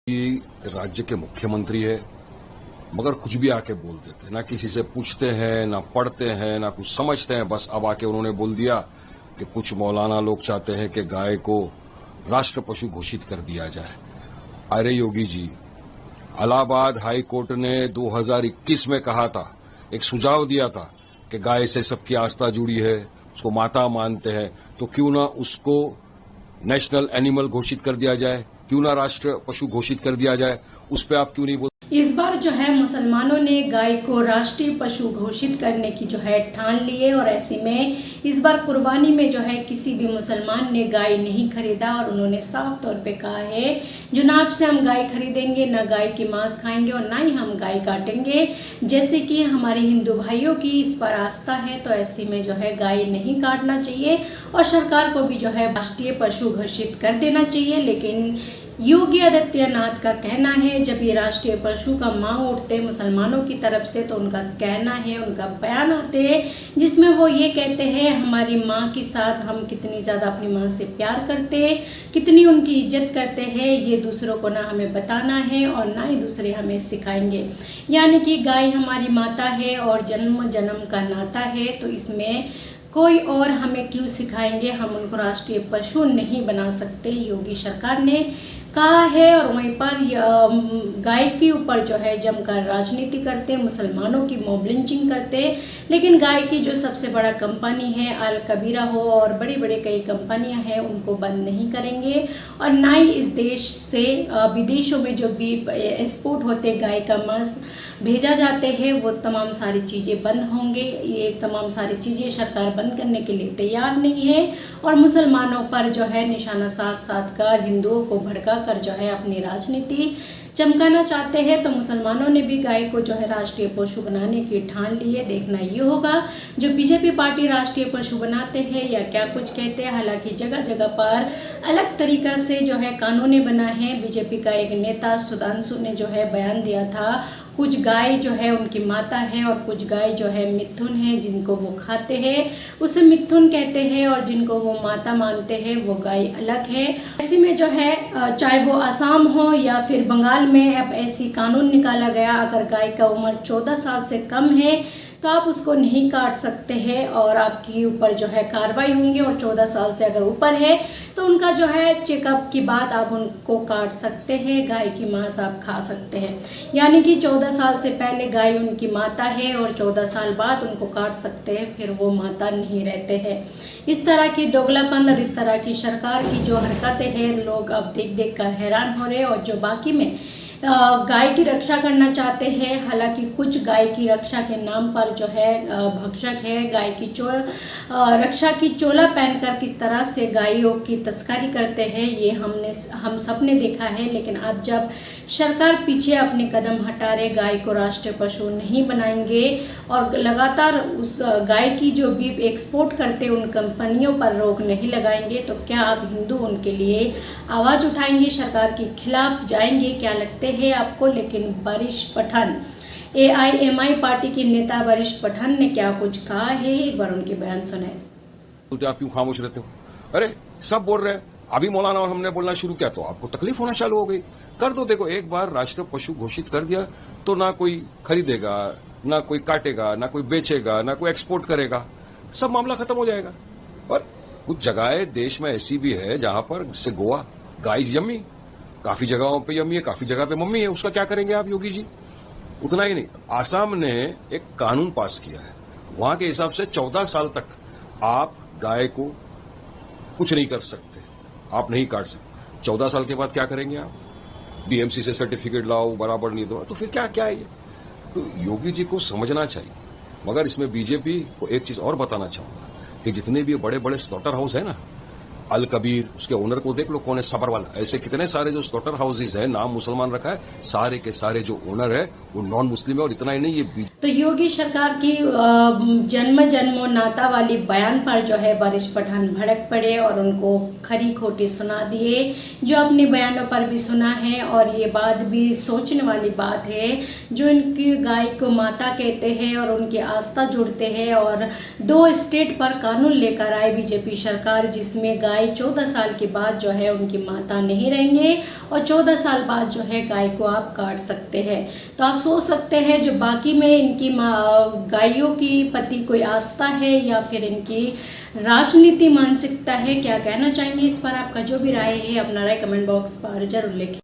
राज्य के मुख्यमंत्री है, मगर कुछ भी आके बोल देते हैं, ना किसी से पूछते हैं, ना पढ़ते हैं, ना कुछ समझते हैं। बस अब आके उन्होंने बोल दिया कि कुछ मौलाना लोग चाहते हैं कि गाय को राष्ट्र पशु घोषित कर दिया जाए। अरे योगी जी, इलाहाबाद हाई कोर्ट ने 2021 में कहा था, एक सुझाव दिया था कि गाय से सबकी आस्था जुड़ी है, उसको माता मानते हैं, तो क्यों ना उसको नेशनल एनिमल घोषित कर दिया जाए, क्यों ना राष्ट्र पशु घोषित कर दिया जाए। उस पर आप क्यों नहीं बोलते? इस बार जो है मुसलमानों ने गाय को राष्ट्रीय पशु घोषित करने की जो है ठान ली है, और ऐसे में इस बार कुर्बानी में जो है किसी भी मुसलमान ने गाय नहीं खरीदा, और उन्होंने साफ तौर पे कहा है जुनाब से हम गाय खरीदेंगे, ना गाय की मांस खाएंगे और ना ही हम गाय काटेंगे। जैसे कि हमारे हिंदू भाइयों की इस पर आस्था है, तो ऐसे में जो है गाय नहीं काटना चाहिए और सरकार को भी जो है राष्ट्रीय पशु घोषित कर देना चाहिए। लेकिन योगी आदित्यनाथ का कहना है, जब ये राष्ट्रीय पशु का मांग उठते मुसलमानों की तरफ से, तो उनका कहना है, उनका बयान आते हैं जिसमें वो ये कहते हैं हमारी माँ के साथ हम कितनी ज़्यादा अपनी माँ से प्यार करते हैं, कितनी उनकी इज्जत करते हैं, ये दूसरों को ना हमें बताना है और ना ही दूसरे हमें सिखाएंगे। यानी कि गाय हमारी माता है और जन्म जन्म का नाता है, तो इसमें कोई और हमें क्यों सिखाएंगे, हम उनको राष्ट्रीय पशु नहीं बना सकते, योगी सरकार ने कहा है। और वहीं पर गाय के ऊपर जो है जमकर राजनीति करते, मुसलमानों की मॉब लिंचिंग करते। लेकिन गाय की जो सबसे बड़ा कंपनी है अल कबीरा हो और बड़े बड़े कई कंपनियां हैं, उनको बंद नहीं करेंगे, और ना ही इस देश से विदेशों में जो भी एक्सपोर्ट होते गाय का मांस भेजा जाते हैं, वो तमाम सारी चीज़ें बंद होंगे। ये तमाम सारी चीज़ें सरकार बंद करने के लिए तैयार नहीं है, और मुसलमानों पर जो है निशाना साध साध कर, हिंदुओं को भड़का कर जो है अपनी राजनीति चमकाना चाहते हैं। तो मुसलमानों ने भी गाय को जो है राष्ट्रीय पशु बनाने की ठान ली है। देखना ये होगा जो बीजेपी पार्टी राष्ट्रीय पशु बनाते हैं या क्या कुछ कहते हैं। हालांकि जगह जगह पर अलग तरीका से जो है कानूनें बना है। बीजेपी का एक नेता सुधांशु ने जो है बयान दिया था, कुछ गाय जो है उनकी माता है और कुछ गाय जो है मिथुन है, जिनको वो खाते हैं उसे मिथुन कहते हैं, और जिनको वो माता मानते हैं वो गाय अलग है। ऐसे में जो है चाहे वो असम हो या फिर बंगाल में अब ऐसी कानून निकाला गया, अगर गाय का उम्र 14 साल से कम है तो आप उसको नहीं काट सकते हैं और आपके ऊपर जो है कार्रवाई होंगी, और 14 साल से अगर ऊपर है तो उनका जो है चेकअप के बाद आप उनको काट सकते हैं, गाय की मांस आप खा सकते हैं। यानी कि 14 साल से पहले गाय उनकी माता है और 14 साल बाद उनको काट सकते हैं, फिर वो माता नहीं रहते हैं। इस तरह की दोगलापन और इस तरह की सरकार की जो हरकतें हैं, लोग अब देख देख कर हैरान हो रहे हैं। और जो बाकी में गाय की रक्षा करना चाहते हैं, हालांकि कुछ गाय की रक्षा के नाम पर जो है भक्षक है, गाय की रक्षा की चोला पहनकर किस तरह से गायों की तस्करी करते हैं, ये हम सब ने देखा है। लेकिन अब जब सरकार पीछे अपने कदम हटा रहे, गाय को राष्ट्रीय पशु नहीं बनाएंगे और लगातार उस गाय की जो भी एक्सपोर्ट करते उन कंपनियों पर रोक नहीं लगाएंगे, तो क्या अब हिंदू उनके लिए आवाज़ उठाएंगे, सरकार के खिलाफ जाएंगे? क्या लगते है आपको? लेकिन बारिश पठान, AIMI पार्टी के नेता बारिश पठान ने क्या कुछ कहा है, एक बार उनके बयान सुने। तो आप क्यों खामोश रहते हो? अरे सब बोल रहे हैं, अभी मौलाना और हमने बोलना शुरू किया तो आपको तकलीफ होना चालू हो गई। कर दो, देखो एक बार राष्ट्रीय पशु घोषित कर दिया तो ना कोई खरीदेगा, ना कोई काटेगा, ना कोई बेचेगा, ना कोई एक्सपोर्ट करेगा, सब मामला खत्म हो जाएगा। और कुछ जगहें देश में ऐसी भी है जहां पर जैसे गोवा, गाय यम्मी, काफी जगहों पे यम्मी है, काफी जगह पे मम्मी है। उसका क्या करेंगे आप योगी जी? उतना ही नहीं, आसाम ने एक कानून पास किया है, वहां के हिसाब से 14 साल तक आप गाय को कुछ नहीं कर सकते, आप नहीं काट सकते। 14 साल के बाद क्या करेंगे आप? BMC से सर्टिफिकेट लाओ, बराबर नहीं दो, तो फिर क्या क्या है ये? तो योगी जी को समझना चाहिए। मगर इसमें बीजेपी को एक चीज और बताना चाहूंगा कि जितने भी बड़े बड़े स्लॉटर हाउस है ना, अल कबीर, उसके ओनर को देख लो कौन है, सबरवाला, ऐसे कितने सारे जो स्लॉटर हाउसेज है, नाम मुसलमान रखा है, सारे के सारे जो ओनर है वो नॉन मुस्लिम है। और इतना ही नहीं, ये तो योगी सरकार की जन्म जन्मो नाता वाली बयान पर जो है बारिश पठान भड़क पड़े और उनको खरी खोटी सुना दिए, जो अपने बयानों पर भी सुना है। और ये बात भी सोचने वाली बात है, जो इनकी गाय को माता कहते हैं और उनकी आस्था जुड़ते हैं, और 2 स्टेट पर कानून लेकर आए बीजेपी सरकार, जिसमें गाय गाय 14 साल के बाद जो है उनकी माता नहीं रहेंगे और 14 साल बाद जो है गाय को आप काट सकते हैं। तो आप सोच सकते हैं जो बाकी में इनकी गायों की प्रति कोई आस्था है या फिर इनकी राजनीति मानसिकता है, क्या कहना चाहेंगे इस पर? आपका जो भी राय है अपना राय कमेंट बॉक्स पर जरूर लिखें।